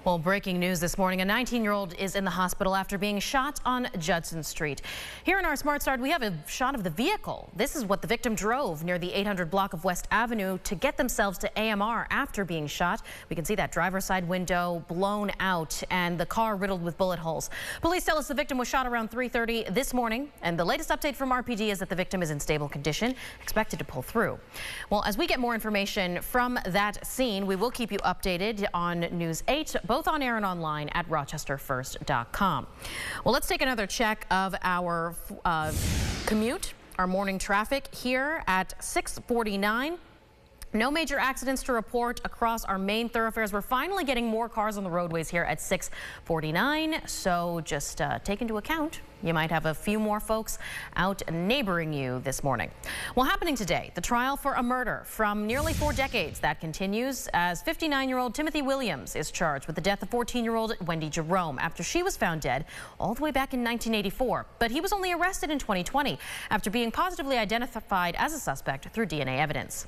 Well, breaking news this morning, a 19-year-old is in the hospital after being shot on Judson Street. Here in our Smart Start, we have a shot of the vehicle. This is what the victim drove near the 800 block of West Avenue to get themselves to AMR after being shot. We can see that driver's side window blown out and the car riddled with bullet holes. Police tell us the victim was shot around 3:30 this morning, and the latest update from RPD is that the victim is in stable condition, expected to pull through. Well, as we get more information from that scene, we will keep you updated on News 8, both on air and online at rochesterfirst.com. Well, let's take another check of our commute, our morning traffic here at 6:49. No major accidents to report across our main thoroughfares. We're finally getting more cars on the roadways here at 6:49. So just take into account, you might have a few more folks out neighboring you this morning. Well, happening today, the trial for a murder from nearly 4 decades that continues as 59-year-old Timothy Williams is charged with the death of 14-year-old Wendy Jerome after she was found dead all the way back in 1984. But he was only arrested in 2020 after being positively identified as a suspect through DNA evidence.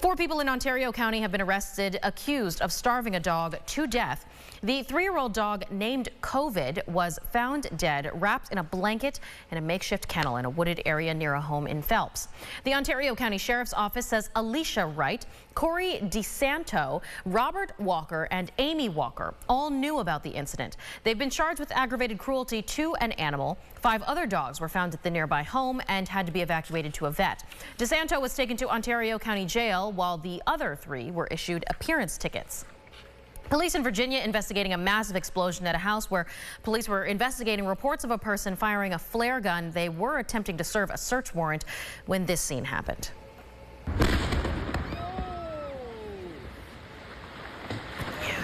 4 people in Ontario County have been arrested accused of starving a dog to death. The 3-year-old dog named COVID was found dead, wrapped in a blanket in a makeshift kennel in a wooded area near a home in Phelps. The Ontario County Sheriff's Office says Alicia Wright, Corey DeSanto, Robert Walker, and Amy Walker all knew about the incident. They've been charged with aggravated cruelty to an animal. 5 other dogs were found at the nearby home and had to be evacuated to a vet. DeSanto was taken to Ontario County Jail, while the other 3 were issued appearance tickets. Police in Virginia investigating a massive explosion at a house where police were investigating reports of a person firing a flare gun. They were attempting to serve a search warrant when this scene happened.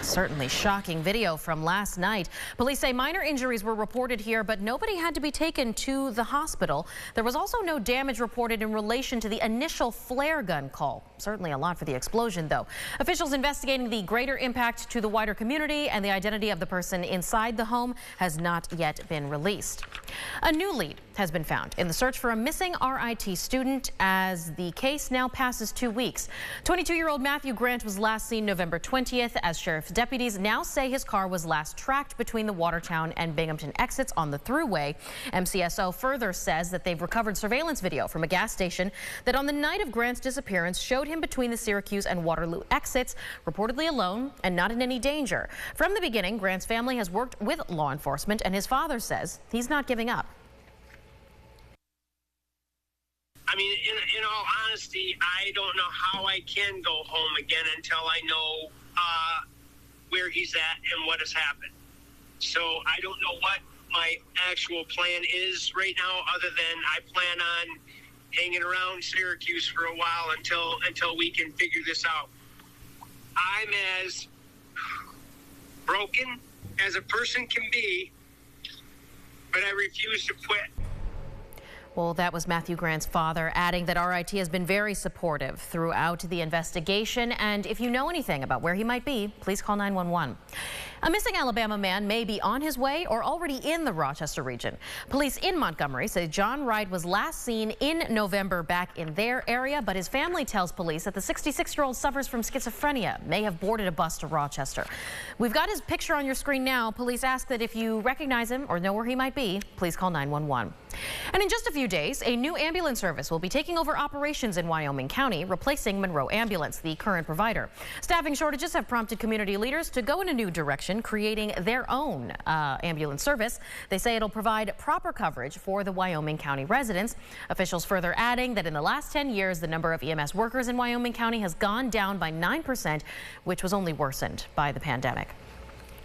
Certainly shocking video from last night. Police say minor injuries were reported here, but nobody had to be taken to the hospital. There was also no damage reported in relation to the initial flare gun call. Certainly a lot for the explosion, though. Officials investigating the greater impact to the wider community, and the identity of the person inside the home has not yet been released. A new lead has been found in the search for a missing RIT student as the case now passes 2 weeks. 22-year-old Matthew Grant was last seen November 20th as sheriff's deputies now say his car was last tracked between the Watertown and Binghamton exits on the thruway. MCSO further says that they've recovered surveillance video from a gas station that on the night of Grant's disappearance showed him between the Syracuse and Waterloo exits, reportedly alone and not in any danger. From the beginning, Grant's family has worked with law enforcement, and his father says he's not giving up. I mean, in all honesty, I don't know how I can go home again until I know where he's at and what has happened. So I don't know what my actual plan is right now, other than I plan on hanging around Syracuse for a while until we can figure this out. I'm as broken as a person can be, but I refuse to quit. Well, that was Matthew Grant's father, adding that RIT has been very supportive throughout the investigation. And if you know anything about where he might be, please call 911. A missing Alabama man may be on his way or already in the Rochester region. Police in Montgomery say John Wright was last seen in November back in their area, but his family tells police that the 66-year-old suffers from schizophrenia, may have boarded a bus to Rochester. We've got his picture on your screen now. Police ask that if you recognize him or know where he might be, please call 911. And in just a few days, a new ambulance service will be taking over operations in Wyoming County, replacing Monroe Ambulance, the current provider. Staffing shortages have prompted community leaders to go in a new direction, creating their own ambulance service. They say it'll provide proper coverage for the Wyoming County residents. Officials further adding that in the last 10 years, the number of EMS workers in Wyoming County has gone down by 9%, which was only worsened by the pandemic.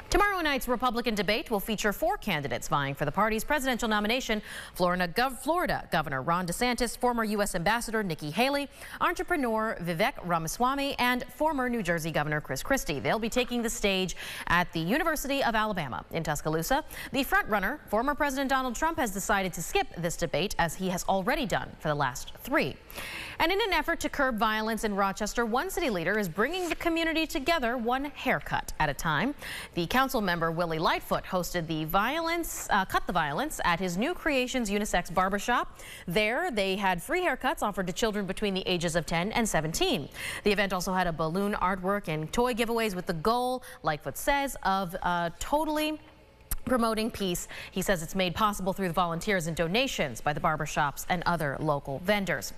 Tomorrow night's Republican debate will feature 4 candidates vying for the party's presidential nomination: Florida Governor Ron DeSantis, former U.S. Ambassador Nikki Haley, entrepreneur Vivek Ramaswamy, and former New Jersey Governor Chris Christie. They'll be taking the stage at the University of Alabama in Tuscaloosa. The frontrunner, former President Donald Trump, has decided to skip this debate, as he has already done for the last 3. And in an effort to curb violence in Rochester, one city leader is bringing the community together one haircut at a time. The council member Willie Lightfoot hosted the Cut the Violence at his new Creations unisex barbershop. There, they had free haircuts offered to children between the ages of 10 and 17. The event also had a balloon artwork and toy giveaways with the goal, Lightfoot says, of totally promoting peace. He says it's made possible through the volunteers and donations by the barbershops and other local vendors.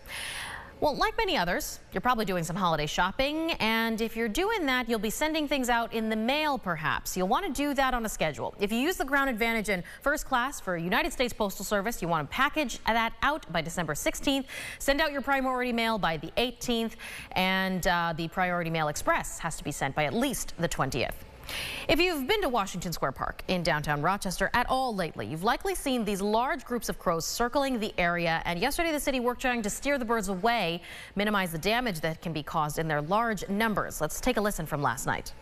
Well, like many others, you're probably doing some holiday shopping, and if you're doing that, you'll be sending things out in the mail, perhaps. You'll want to do that on a schedule. If you use the Ground Advantage in first class for United States Postal Service, you want to package that out by December 16th. Send out your priority mail by the 18th, and the Priority Mail Express has to be sent by at least the 20th. If you've been to Washington Square Park in downtown Rochester at all lately, you've likely seen these large groups of crows circling the area, and yesterday the city worked trying to steer the birds away, minimize the damage that can be caused in their large numbers. Let's take a listen from last night.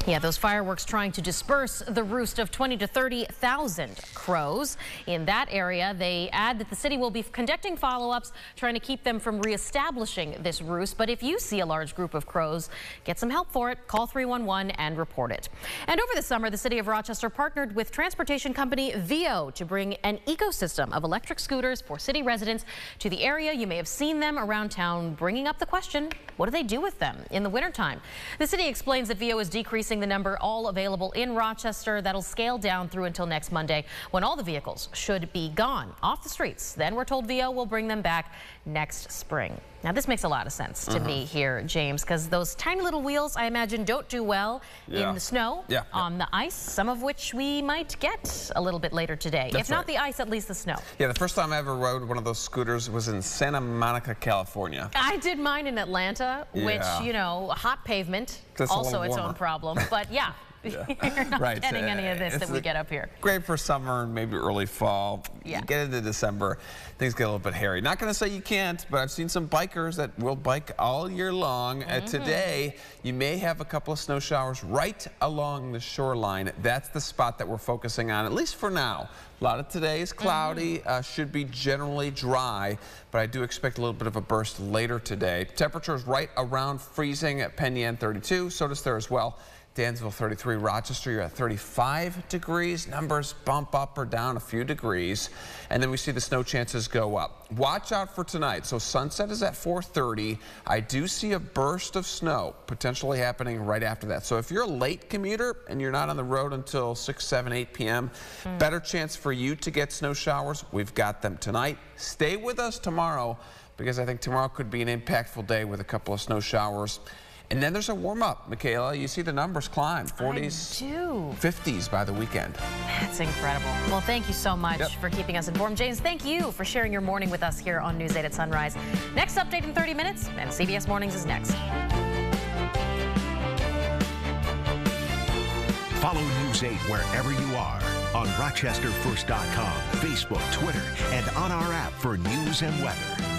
Yeah, those fireworks trying to disperse the roost of 20 to 30,000 crows in that area. They add that the city will be conducting follow-ups, trying to keep them from reestablishing this roost. But if you see a large group of crows, get some help for it. Call 311 and report it. And over the summer, the city of Rochester partnered with transportation company VIO to bring an ecosystem of electric scooters for city residents to the area. You may have seen them around town, bringing up the question, what do they do with them in the wintertime? The city explains that VIO is decreasing the number all available in Rochester. That'll scale down through until next Monday, when all the vehicles should be gone off the streets. Then we're told VIO will bring them back next spring. Now, this makes a lot of sense to me here, James, because those tiny little wheels, I imagine, don't do well in the snow, on the ice, some of which we might get a little bit later today. If not the ice, at least the snow. Yeah, the first time I ever rode one of those scooters was in Santa Monica, California. I did mine in Atlanta, which, you know, hot pavement, also its own problem. But yeah. You're not getting any of this that we get up here. Great for summer and maybe early fall. You get into December, things get a little bit hairy. Not going to say you can't, but I've seen some bikers that will bike all year long. Today, you may have a couple of snow showers right along the shoreline. That's the spot that we're focusing on, at least for now. A lot of today is cloudy, should be generally dry, but I do expect a little bit of a burst later today. Temperatures right around freezing at Penn Yan 32, so does there as well. Dansville 33, Rochester, you're at 35 degrees. Numbers bump up or down a few degrees. And then we see the snow chances go up. Watch out for tonight. So sunset is at 4:30. I do see a burst of snow potentially happening right after that. So if you're a late commuter and you're not on the road until 6, 7, 8 p.m., better chance for you to get snow showers. We've got them tonight. Stay with us tomorrow, because I think tomorrow could be an impactful day with a couple of snow showers. And then there's a warm-up, Michaela. You see the numbers climb, 40s, 50s by the weekend. That's incredible. Well, thank you so much for keeping us informed. James, thank you for sharing your morning with us here on News 8 at Sunrise. Next update in 30 minutes, and CBS Mornings is next. Follow News 8 wherever you are on RochesterFirst.com, Facebook, Twitter, and on our app for news and weather.